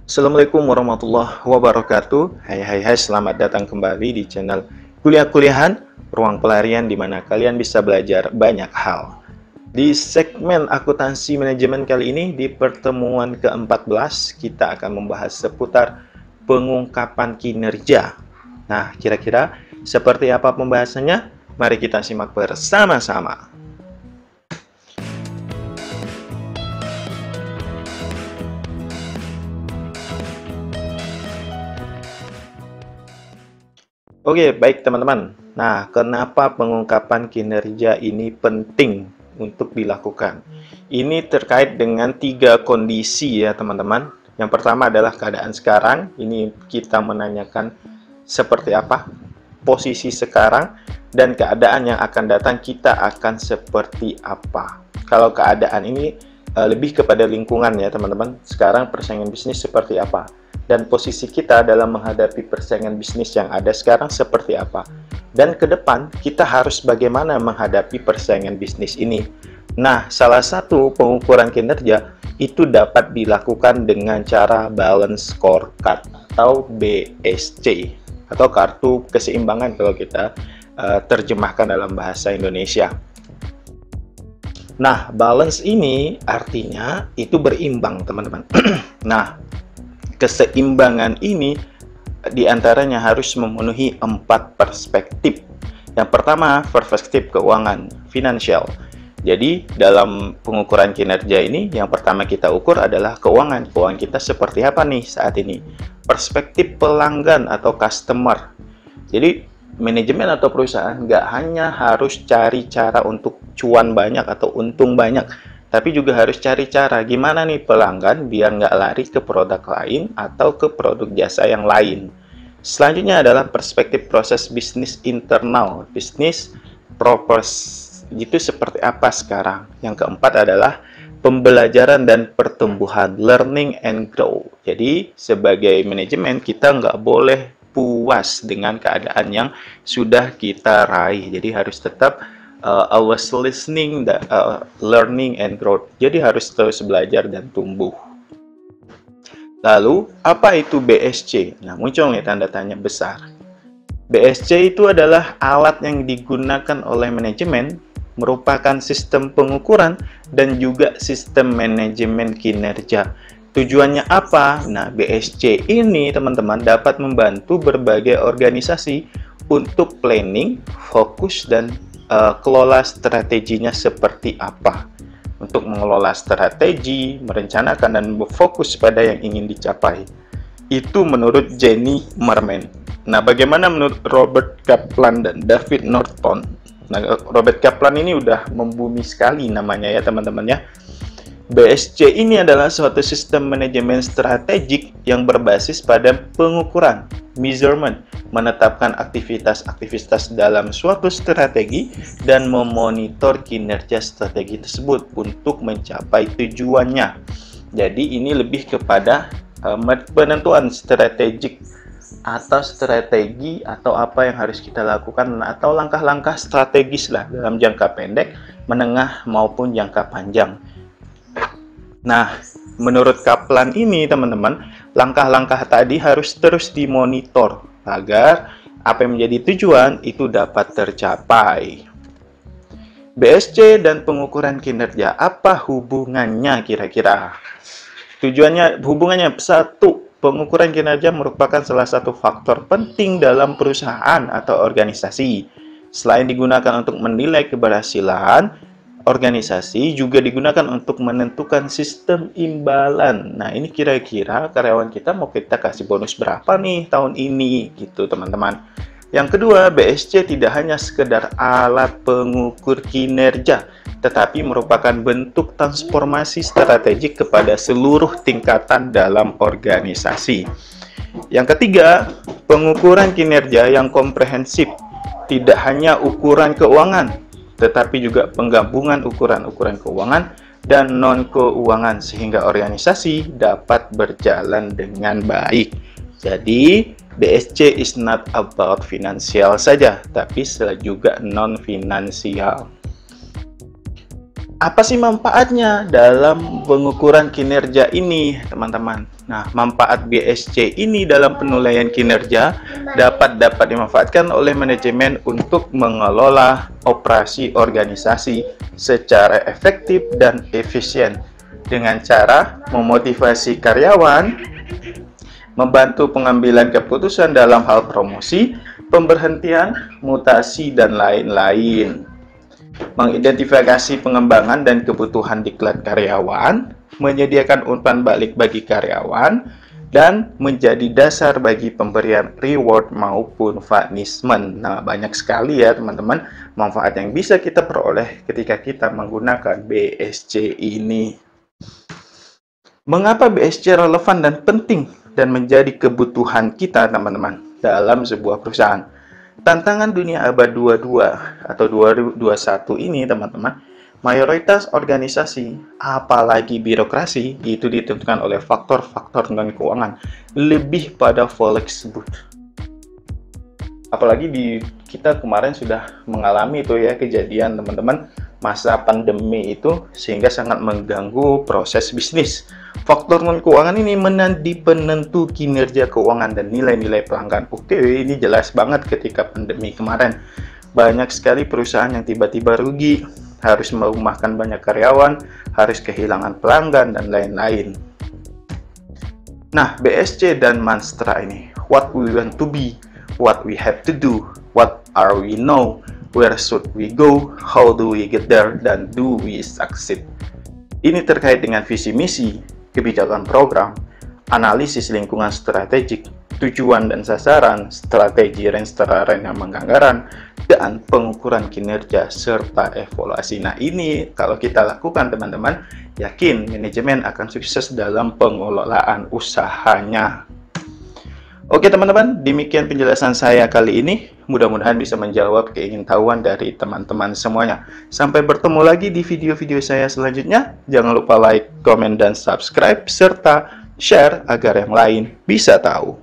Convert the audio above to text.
Assalamualaikum warahmatullahi wabarakatuh. Hai, selamat datang kembali di channel Kuliah-Kuliahan, ruang pelarian di mana kalian bisa belajar banyak hal. Di segmen akuntansi manajemen kali ini, di pertemuan ke-14, kita akan membahas seputar pengungkapan kinerja. Nah, kira-kira seperti apa pembahasannya? Mari kita simak bersama-sama. Oke, baik teman-teman. Nah, kenapa pengungkapan kinerja ini penting untuk dilakukan? Ini terkait dengan 3 kondisi ya teman-teman. Yang pertama adalah keadaan sekarang. Ini kita menanyakan seperti apa posisi sekarang, dan keadaan yang akan datang kita akan seperti apa. Kalau keadaan ini lebih kepada lingkungan ya teman-teman. Sekarang persaingan bisnis seperti apa? Dan posisi kita dalam menghadapi persaingan bisnis yang ada sekarang seperti apa. Dan ke depan kita harus bagaimana menghadapi persaingan bisnis ini. Nah, salah satu pengukuran kinerja itu dapat dilakukan dengan cara balance scorecard atau BSC atau kartu keseimbangan kalau kita terjemahkan dalam bahasa Indonesia. Nah, balance ini artinya itu berimbang teman-teman. Nah, keseimbangan ini diantaranya harus memenuhi 4 perspektif. Yang pertama, perspektif keuangan, financial. Jadi, dalam pengukuran kinerja ini, yang pertama kita ukur adalah keuangan. Keuangan kita seperti apa nih saat ini? Perspektif pelanggan atau customer. Jadi, manajemen atau perusahaan nggak hanya harus cari cara untuk cuan banyak atau untung banyak, tapi juga harus cari cara gimana nih pelanggan biar nggak lari ke produk lain atau ke produk jasa yang lain. Selanjutnya adalah perspektif proses bisnis internal, bisnis purpose, itu seperti apa sekarang. Yang keempat adalah pembelajaran dan pertumbuhan, learning and grow. Jadi sebagai manajemen kita nggak boleh puas dengan keadaan yang sudah kita raih. Jadi harus tetap always listening, learning and growth. Jadi harus terus belajar dan tumbuh. Lalu, apa itu BSC? Nah, muncul nih tanda tanya besar. BSC itu adalah alat yang digunakan oleh manajemen, merupakan sistem pengukuran dan juga sistem manajemen kinerja. Tujuannya apa? Nah, BSC ini teman-teman dapat membantu berbagai organisasi untuk planning, fokus, dan kelola strateginya seperti apa. Untuk mengelola strategi, merencanakan dan berfokus pada yang ingin dicapai. Itu menurut Jenny Merman. Nah, bagaimana menurut Robert Kaplan dan David Norton? Nah, Robert Kaplan ini udah membumi sekali namanya ya teman-teman ya. BSC ini adalah suatu sistem manajemen strategik yang berbasis pada pengukuran, measurement, menetapkan aktivitas-aktivitas dalam suatu strategi, dan memonitor kinerja strategi tersebut untuk mencapai tujuannya. Jadi ini lebih kepada penentuan strategik atau strategi atau apa yang harus kita lakukan atau langkah-langkah strategis lah dalam jangka pendek, menengah maupun jangka panjang. Nah, menurut Kaplan ini teman-teman, langkah-langkah tadi harus terus dimonitor agar apa yang menjadi tujuan itu dapat tercapai. BSC dan pengukuran kinerja, apa hubungannya kira-kira? Hubungannya satu, pengukuran kinerja merupakan salah satu faktor penting dalam perusahaan atau organisasi. Selain digunakan untuk menilai keberhasilan, organisasi juga digunakan untuk menentukan sistem imbalan. Nah, ini kira-kira karyawan kita mau kita kasih bonus berapa nih tahun ini, gitu teman-teman. Yang kedua, BSC tidak hanya sekedar alat pengukur kinerja, tetapi merupakan bentuk transformasi strategik kepada seluruh tingkatan dalam organisasi. Yang ketiga, pengukuran kinerja yang komprehensif, tidak hanya ukuran keuangan, tetapi juga penggabungan ukuran-ukuran keuangan dan non-keuangan sehingga organisasi dapat berjalan dengan baik. Jadi, BSC is not about finansial saja, tapi juga non-finansial. Apa sih manfaatnya dalam pengukuran kinerja ini, teman-teman? Nah, manfaat BSC ini dalam penilaian kinerja dapat dimanfaatkan oleh manajemen untuk mengelola operasi organisasi secara efektif dan efisien dengan cara memotivasi karyawan, membantu pengambilan keputusan dalam hal promosi, pemberhentian, mutasi, dan lain-lain. Mengidentifikasi pengembangan dan kebutuhan diklat karyawan, menyediakan umpan balik bagi karyawan, dan menjadi dasar bagi pemberian reward maupun punishment. Nah, banyak sekali ya teman-teman manfaat yang bisa kita peroleh ketika kita menggunakan BSC ini. Mengapa BSC relevan dan penting dan menjadi kebutuhan kita, teman-teman, dalam sebuah perusahaan? Tantangan dunia abad 22 atau 2021 ini, teman-teman, mayoritas organisasi, apalagi birokrasi, itu ditentukan oleh faktor-faktor non-keuangan, lebih pada fleksibel. Apalagi kita kemarin sudah mengalami itu ya kejadian, teman-teman, masa pandemi itu, sehingga sangat mengganggu proses bisnis. Faktor non-keuangan ini menjadi penentu kinerja keuangan dan nilai-nilai pelanggan. Oke, ini jelas banget ketika pandemi kemarin. Banyak sekali perusahaan yang tiba-tiba rugi, harus merumahkan banyak karyawan, harus kehilangan pelanggan, dan lain-lain. Nah, BSC dan Mantra ini, what we want to be, what we have to do, what are we know, where should we go, how do we get there, dan do we succeed. Ini terkait dengan visi misi, kebijakan program, analisis lingkungan strategik, tujuan dan sasaran, strategi rencana anggaran, dan pengukuran kinerja serta evaluasi. Nah, ini kalau kita lakukan, teman-teman, yakin manajemen akan sukses dalam pengelolaan usahanya. Oke teman-teman, demikian penjelasan saya kali ini. Mudah-mudahan bisa menjawab keingintahuan dari teman-teman semuanya. Sampai bertemu lagi di video-video saya selanjutnya. Jangan lupa like, komen, dan subscribe, serta share agar yang lain bisa tahu.